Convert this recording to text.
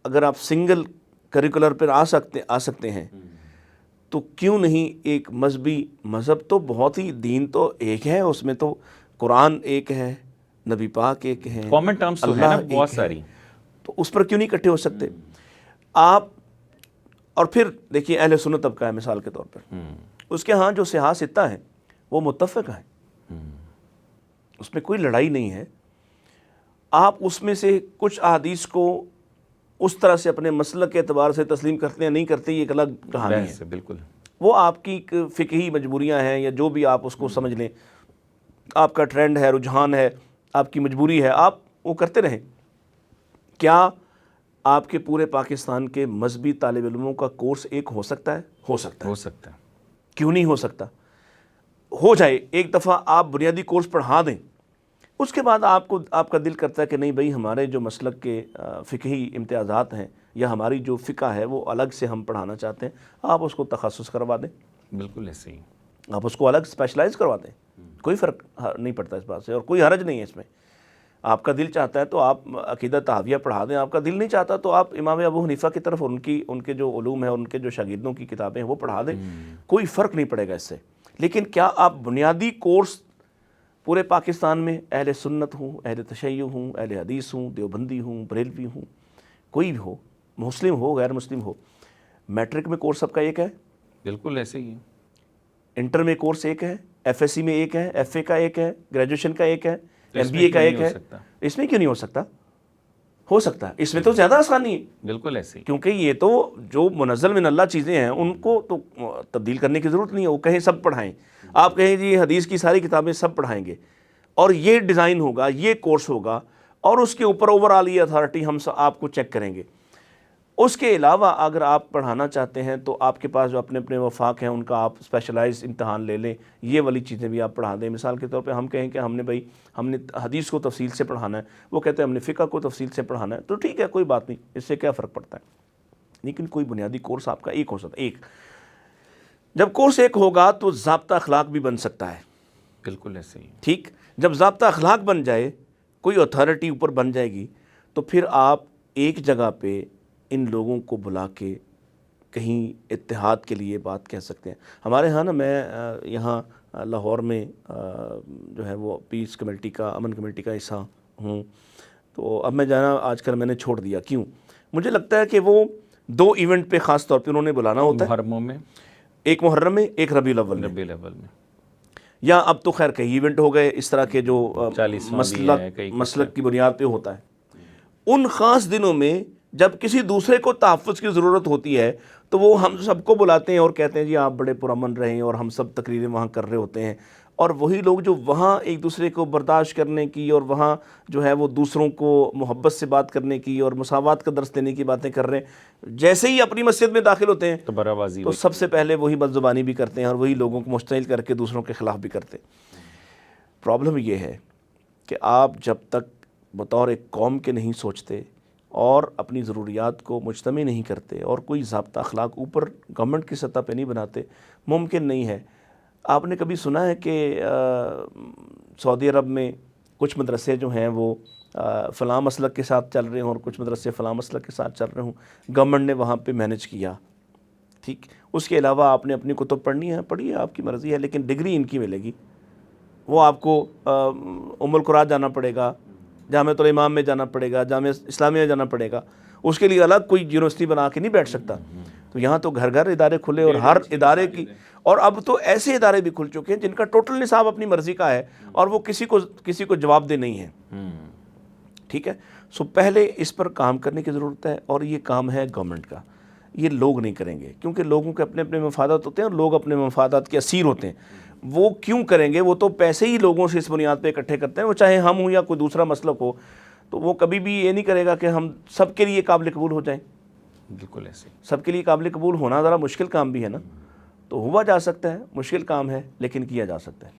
اگر آپ single curricular پر آ سکتے ہیں تو کیوں نہیں ایک مذہبی مذہب تو بہت ہی دین تو ایک ہے، اس میں تو قرآن ایک ہے، نبی پاک ایک ہے، کامن ٹرمز تو ہے نا بہت ساری، تو اس پر کیوں نہیں اکٹھے ہو سکتے آپ؟ اور پھر دیکھیے اہل سنت طبقہ ہے مثال کے طور پر، اس کے ہاں جو سیاح ستہ ہیں وہ متفق ہیں، اس میں کوئی لڑائی نہیں ہے. آپ اس میں سے کچھ احادیث کو اس طرح سے اپنے مسلک کے اعتبار سے تسلیم کرتے ہیں نہیں کرتے، یہ ایک الگ کہانی ہے. بالکل وہ آپ کی فقہی مجبوریاں ہیں، یا جو بھی آپ اس کو سمجھ لیں، آپ کا ٹرینڈ ہے، رجحان ہے، آپ کی مجبوری ہے، آپ وہ کرتے رہیں. کیا آپ کے پورے پاکستان کے مذہبی طالب علموں کا کورس ایک ہو سکتا ہے؟ ہو سکتا ہے. کیوں نہیں ہو سکتا؟ ہو جائے. ایک دفعہ آپ بنیادی کورس پڑھا دیں، اس کے بعد آپ کا دل کرتا ہے کہ نہیں بھائی ہمارے جو مسلک کے فقہی امتیازات ہیں یا ہماری جو فقہ ہے وہ الگ سے ہم پڑھانا چاہتے ہیں، آپ اس کو تخصص کروا دیں. بالکل ایسے ہی آپ اس کو الگ اسپیشلائز کروا دیں، کوئی فرق نہیں پڑتا اس بات سے، اور کوئی حرج نہیں ہے اس میں. آپ کا دل چاہتا ہے تو آپ عقیدہ طحاویہ پڑھا دیں، آپ کا دل نہیں چاہتا تو آپ امام ابو حنیفہ کی طرف ان کے جو علوم ہیں، ان کے جو شاگردوں کی کتابیں ہیں وہ پڑھا دیں، کوئی فرق نہیں پڑے گا اس سے. لیکن کیا آپ بنیادی کورس پورے پاکستان میں اہل سنت ہوں، اہل تشیع ہوں، اہل حدیث ہوں، دیوبندی ہوں، بریلوی ہوں، کوئی بھی ہو، مسلم ہو غیر مسلم ہو، میٹرک میں کورس سب کا ایک ہے؟ بالکل ایسے ہی ہے. انٹر میں کورس ایک ہے، ایف ایس سی میں ایک ہے، ایف اے کا ایک ہے، گریجویشن کا ایک ہے، تو ایم بی اے کا ایک ہے. اس میں کیوں نہیں ہو سکتا؟ ہو سکتا ہے. اس میں تو زیادہ آسانی ہے. بالکل ایسے ہی، کیونکہ یہ تو جو منزل من اللہ چیزیں ہیں ان کو تو تبدیل کرنے کی ضرورت نہیں ہے. وہ کہیں سب پڑھائیں، آپ کہیں جی حدیث کی ساری کتابیں سب پڑھائیں گے اور یہ ڈیزائن ہوگا، یہ کورس ہوگا، اور اس کے اوپر اوور آل یہ اتھارٹی ہم آپ کو چیک کریں گے. اس کے علاوہ اگر آپ پڑھانا چاہتے ہیں تو آپ کے پاس جو اپنے اپنے وفاق ہیں ان کا آپ اسپیشلائز امتحان لے لیں، یہ والی چیزیں بھی آپ پڑھا دیں. مثال کے طور پہ ہم کہیں کہ ہم نے حدیث کو تفصیل سے پڑھانا ہے، وہ کہتے ہیں ہم نے فقہ کو تفصیل سے پڑھانا ہے، تو ٹھیک ہے کوئی بات نہیں، اس سے کیا فرق پڑتا ہے. لیکن کوئی بنیادی کورس آپ کا ایک ہو سکتا ہے. جب کورس ایک ہوگا تو ضابطہ اخلاق بھی بن سکتا ہے. بالکل ایسے ہی. ٹھیک، جب ضابطہ اخلاق بن جائے، کوئی اتھارٹی اوپر بن جائے گی، تو پھر آپ ایک جگہ پہ ان لوگوں کو بلا کے کہیں اتحاد کے لیے بات کہہ سکتے ہیں. ہمارے ہاں نا، میں یہاں لاہور میں جو ہے وہ پیس کمیٹی کا، امن کمیٹی کا حصہ ہوں. تو اب میں جانا آج کل میں نے چھوڑ دیا. کیوں؟ مجھے لگتا ہے کہ وہ 2 ایونٹ پہ خاص طور پہ انہوں نے بلانا ہوتا ہے، محرموں میں، ایک محرم میں، ایک ربیع الاول میں. یا اب تو خیر کئی ایونٹ ہو گئے اس طرح کے جو مسلک کی بنیاد پہ ہوتا ہے. ان خاص دنوں میں جب کسی دوسرے کو تحفظ کی ضرورت ہوتی ہے تو وہ ہم سب کو بلاتے ہیں اور کہتے ہیں جی آپ بڑے پرامن رہیں، اور ہم سب تقریریں وہاں کر رہے ہوتے ہیں. اور وہی لوگ جو وہاں ایک دوسرے کو برداشت کرنے کی اور وہاں جو ہے وہ دوسروں کو محبت سے بات کرنے کی اور مساوات کا درس دینے کی باتیں کر رہے ہیں، جیسے ہی اپنی مسجد میں داخل ہوتے ہیں تو سب سے پہلے وہی بد زبانی بھی کرتے ہیں اور وہی لوگوں کو مشتعل کر کے دوسروں کے خلاف بھی کرتے ہیں. پرابلم یہ ہے کہ آپ جب تک بطور ایک قوم کے نہیں سوچتے اور اپنی ضروریات کو مجتمع نہیں کرتے اور کوئی ضابطہ اخلاق اوپر گورنمنٹ کی سطح پہ نہیں بناتے، ممکن نہیں ہے. آپ نے کبھی سنا ہے کہ سعودی عرب میں کچھ مدرسے جو ہیں وہ فلاں مسلک کے ساتھ چل رہے ہوں اور کچھ مدرسے فلاں مسلک کے ساتھ چل رہے ہوں؟ گورنمنٹ نے وہاں پہ مینج کیا. ٹھیک، اس کے علاوہ آپ نے اپنی کتب پڑھنی ہے پڑھیے، آپ کی مرضی ہے، لیکن ڈگری ان کی ملے گی. وہ آپ کو ام القرآ جانا پڑے گا، جامعۃ الامام میں جانا پڑے گا، جامعہ اسلامیہ جانا پڑے گا. اس کے لیے الگ کوئی یونیورسٹی بنا کے نہیں بیٹھ سکتا. تو یہاں تو گھر گھر ادارے کھلے، اور ہر ادارے کی، اور اب تو ایسے ادارے بھی کھل چکے ہیں جن کا ٹوٹل نصاب اپنی مرضی کا ہے اور وہ کسی کو جواب دہ نہیں ہے. ٹھیک ہے. سو پہلے اس پر کام کرنے کی ضرورت ہے، اور یہ کام ہے گورنمنٹ کا. یہ لوگ نہیں کریں گے کیونکہ لوگوں کے اپنے اپنے مفادات ہوتے ہیں اور لوگ اپنے مفادات کے اسیر ہوتے ہیں. وہ کیوں کریں گے؟ وہ تو پیسے ہی لوگوں سے اس بنیاد پہ اکٹھے کرتے ہیں، وہ چاہے ہم ہوں یا کوئی دوسرا مسلک ہو. تو وہ کبھی بھی یہ نہیں کرے گا کہ ہم سب کے لیے قابل قبول ہو جائیں. بالکل ایسے. سب کے لیے قابل قبول ہونا ذرا مشکل کام بھی ہے نا. تو ہوا جا سکتا ہے، مشکل کام ہے لیکن کیا جا سکتا ہے.